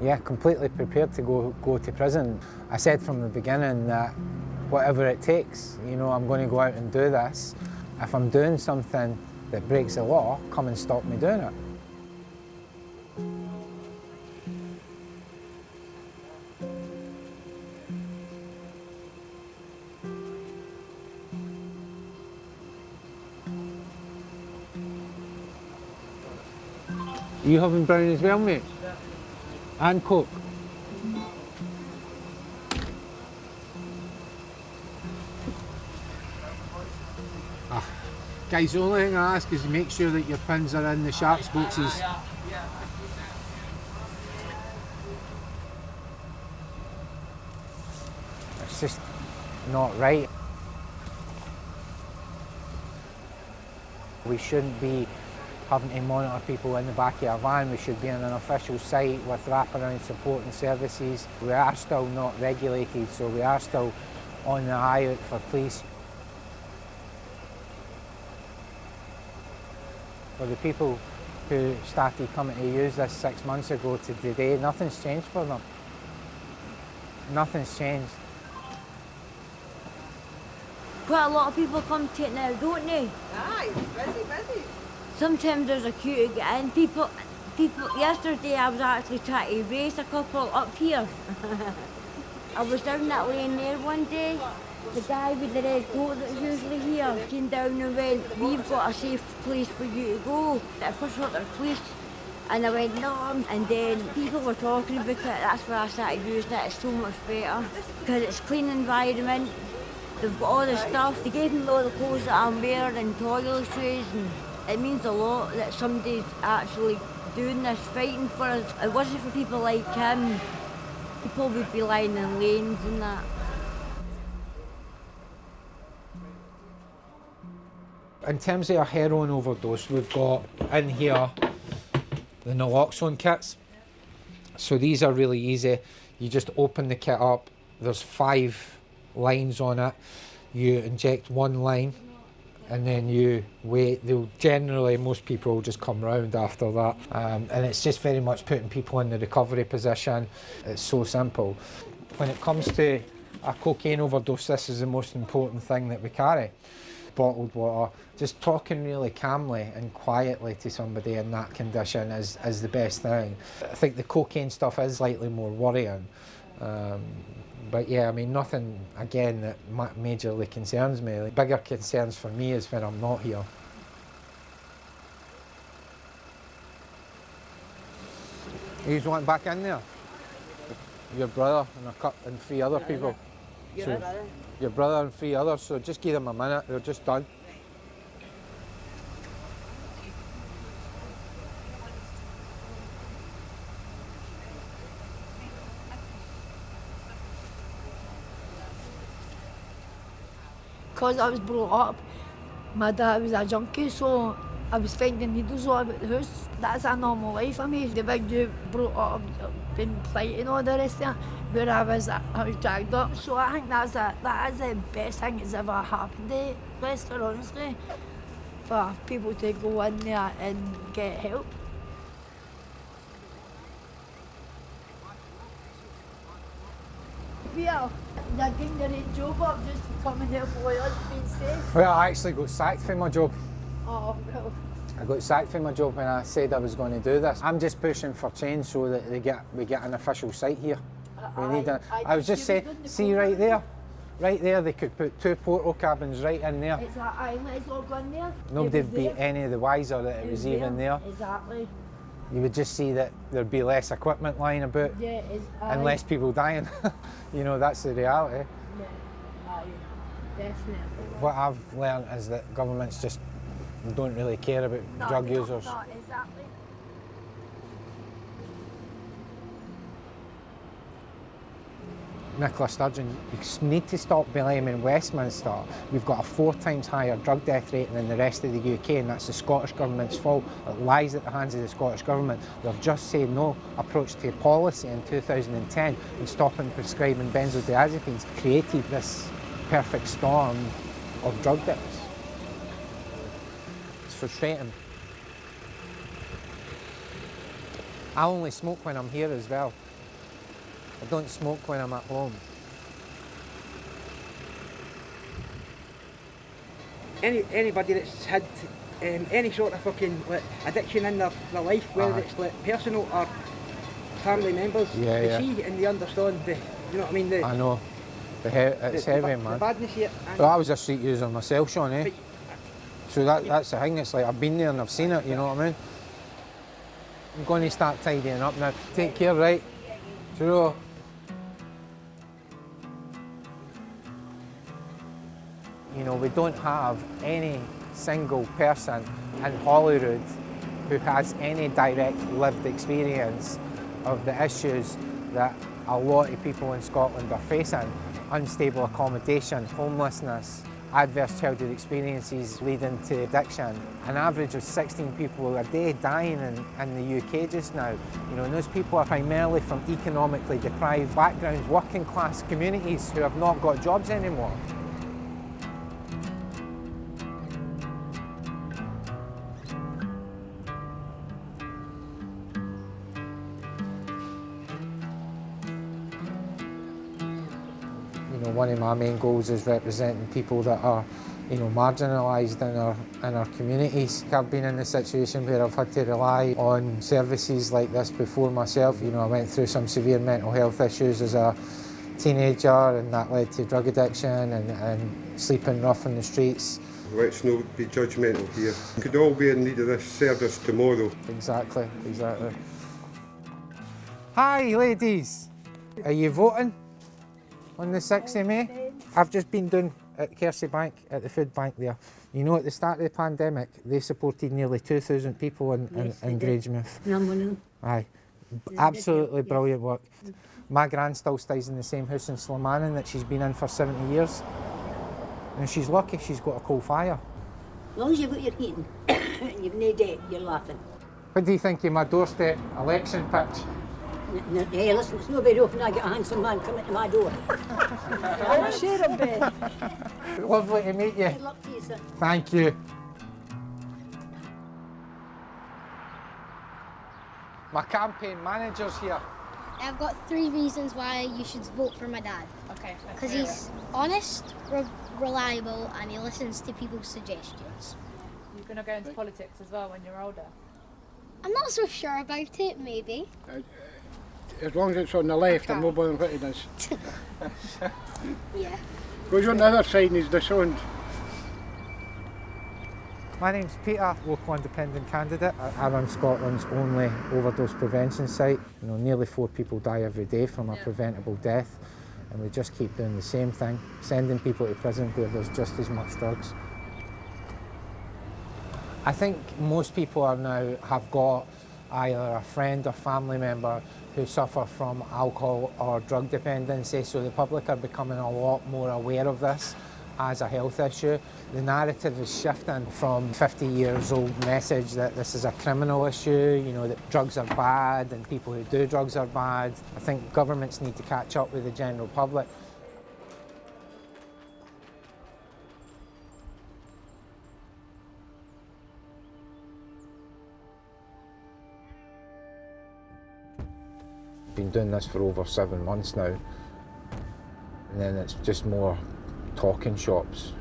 Yeah, completely prepared to go to prison. I said from the beginning that whatever it takes, I'm going to go out and do this. If I'm doing something that breaks the law, come and stop me doing it. Are you having brown as well, mate? And Coke? Guys, the only thing I ask is make sure that your pins are in the sharps boxes. It's just not right. We shouldn't be having to monitor people in the back of a van. We should be on an official site with wraparound support and services. We are still not regulated, so we are still on the eye out for police. For the people who started coming to use this 6 months ago to today, nothing's changed for them. Nothing's changed. Quite a lot of people come to it now, don't they? Aye, busy. Sometimes there's a queue to get in. People. Yesterday I was actually trying to race a couple up here. I was down that lane there one day. The guy with the red coat that's usually here came down and went, "We've got a safe place for you to go." At first I thought they were police. And I went, "No." And then people were talking about it. That's where I started using it. It's so much better. Because it's clean environment. They've got all the stuff. They gave me all the clothes that I'm wearing and toiletries, and it means a lot that somebody's actually doing this, fighting for us. If it wasn't for people like him, people would be lying in lanes and that. In terms of a heroin overdose, we've got in here the naloxone kits. So these are really easy. You just open the kit up. There's 5 lines on it. You inject 1 line and then you wait. Most people will just come round after that. And it's just very much putting people in the recovery position. It's so simple. When it comes to a cocaine overdose, this is the most important thing that we carry. Bottled water, just talking really calmly and quietly to somebody in that condition is the best thing. I think the cocaine stuff is slightly more worrying. But yeah, I mean, nothing, again, that majorly concerns me. Like, bigger concerns for me is when I'm not here. You just want back in there? Your brother and 3 other people. Your brother and 3 others, so just give them a minute, they're just done. Because I was brought up, my dad was a junkie, so I was finding needles all about the house. That's a normal life for me. The big dude brought up, been fighting all the rest of it, where I was dragged up. So I think that is the best thing that's ever happened to Leicester, honestly, for people to go in there and get help. Yeah, they're doing the right job up just to come and help all us being safe. Well, I actually got sacked from my job. Oh, well. I got sacked from my job when I said I was going to do this. I'm just pushing for change so that we get an official site here. I was just saying, see right there, they could put 2 portal cabins right in there. Exactly, let's all go in there. Nobody'd be any the wiser that it was even there. Exactly. You would just see that there'd be less equipment lying about and less people dying. That's the reality. Yeah, definitely. What I've learned is that governments just don't really care about drug users. No, exactly. Nicola Sturgeon, you need to stop blaming Westminster. We've got a 4 times higher drug death rate than the rest of the UK, and that's the Scottish Government's fault. It lies at the hands of the Scottish Government. They've just said no approach to policy in 2010 and stopping prescribing benzodiazepines created this perfect storm of drug deaths. It's frustrating. I only smoke when I'm here as well. I don't smoke when I'm at home. Anybody that's had any sort of fucking like, addiction in their life, whether it's like personal or family members, they see and they understand the, you know what I mean? I know. It's heavy, man. The badness here. Well, I was a street user myself, Sean, eh? So that's the thing, it's like I've been there and I've seen it, you know what I mean? I'm going to start tidying up now. Take care, right? Cheerio. You know, we don't have any single person in Holyrood who has any direct lived experience of the issues that a lot of people in Scotland are facing. Unstable accommodation, homelessness, adverse childhood experiences leading to addiction. An average of 16 people a day dying in the UK just now. You know, and those people are primarily from economically deprived backgrounds, working class communities who have not got jobs anymore. One of my main goals is representing people that are, you know, marginalised in our communities. I've been in a situation where I've had to rely on services like this before myself. You know, I went through some severe mental health issues as a teenager, and that led to drug addiction and sleeping rough in the streets. Let's not be judgmental here. We could all be in need of this service tomorrow. Exactly. Hi, ladies. Are you voting on the 6th of May? I've just been doing at Kersey Bank, at the food bank there. You know, at the start of the pandemic, they supported nearly 2,000 people in Grangemouth. And I'm one of them. Aye, absolutely brilliant work. My gran still stays in the same house in Slamanan that she's been in for 70 years. And she's lucky she's got a coal fire. As long as you've got your heating and you've no debt, you're laughing. What do you think of my doorstep election pitch? Hey, listen, it's no very often I get a handsome man coming to my door. I'm sure of it. Lovely to meet you. Good luck to you, sir. Thank you. My campaign manager's here. I've got 3 reasons why you should vote for my dad. Okay. Because he's honest, reliable, and he listens to people's suggestions. You're going to go into politics as well when you're older? I'm not so sure about it, maybe. As long as it's on the left, I'm not bothered what he does. Yeah. Goes on the other side and he's disowned. My name's Peter, local independent candidate. I run Scotland's only overdose prevention site. You know, nearly 4 people die every day from a preventable death, and we just keep doing the same thing, sending people to prison where there's just as much drugs. I think most people are now have got either a friend or family member who suffer from alcohol or drug dependency, so the public are becoming a lot more aware of this as a health issue. The narrative is shifting from 50 years old message that this is a criminal issue, you know, that drugs are bad and people who do drugs are bad. I think governments need to catch up with the general public. Been doing this for over 7 months now, and then it's just more talking shops.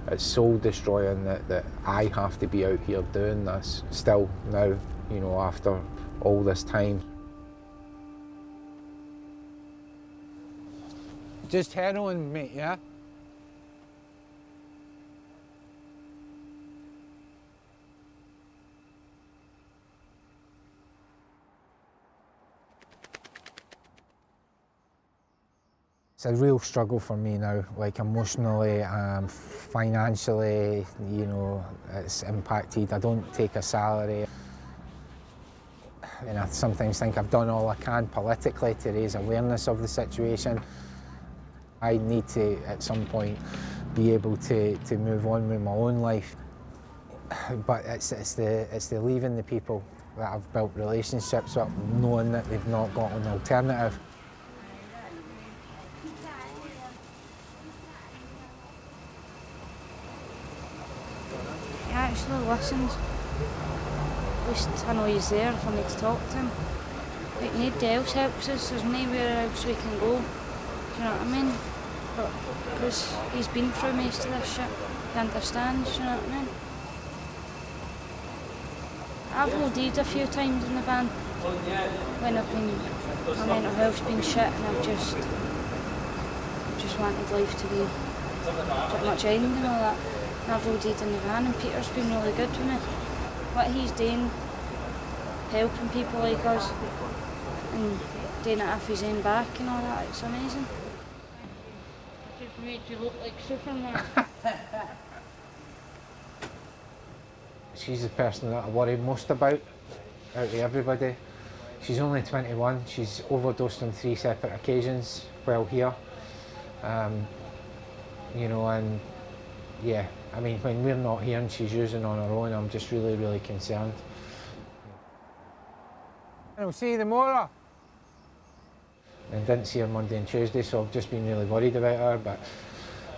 It's soul destroying that I have to be out here doing this still now, you know, after all this time. Just heroin, mate, yeah? It's a real struggle for me now, like emotionally, financially, you know, it's impacted. I don't take a salary. And I sometimes think I've done all I can politically to raise awareness of the situation. I need to, at some point, be able to move on with my own life. But it's the leaving the people that I've built relationships with, knowing that they've not got an alternative. He actually listens. At least I know he's there if I need to talk to him. Like, nobody else helps us, there's nowhere else we can go. Do you know what I mean? But because he's been through most of this shit, he understands, you know what I mean? I've OD'd a few times in the van when my mental health's been shit, and I've just wanted life to be pretty much ending and all that. And I've OD'd in the van, and Peter's been really good with me. What he's doing, helping people like us, and doing it off his own back and all that, it's amazing. It just makes you look like Superman. She's the person that I worry most about out of everybody. She's only 21, she's overdosed on 3 separate occasions while here. You know, and yeah, I mean, when we're not here and she's using on her own, I'm just really, really concerned. And we'll see you tomorrow. And didn't see her Monday and Tuesday, so I've just been really worried about her,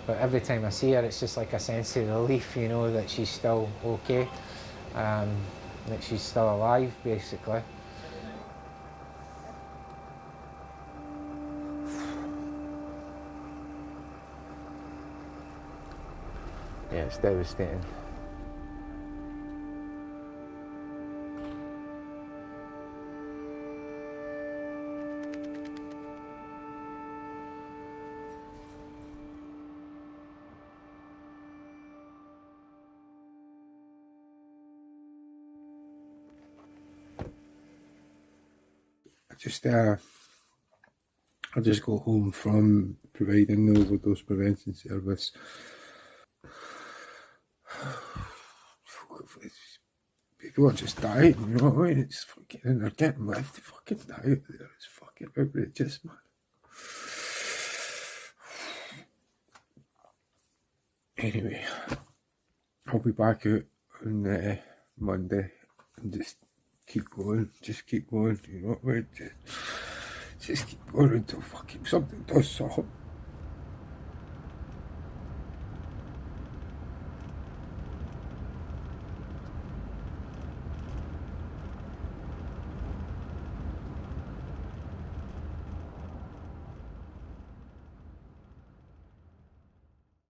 but every time I see her, it's just like a sense of relief, you know, that she's still okay, that she's still alive, basically. Yeah, it's devastating. I just got home from providing the overdose prevention service. People are just dying, you know what I mean? It's fucking, and they're getting left to fucking die out there. It's fucking outrageous, man. Anyway, I'll be back out on Monday and just keep going, you know what I mean? Just keep going until fucking something does something.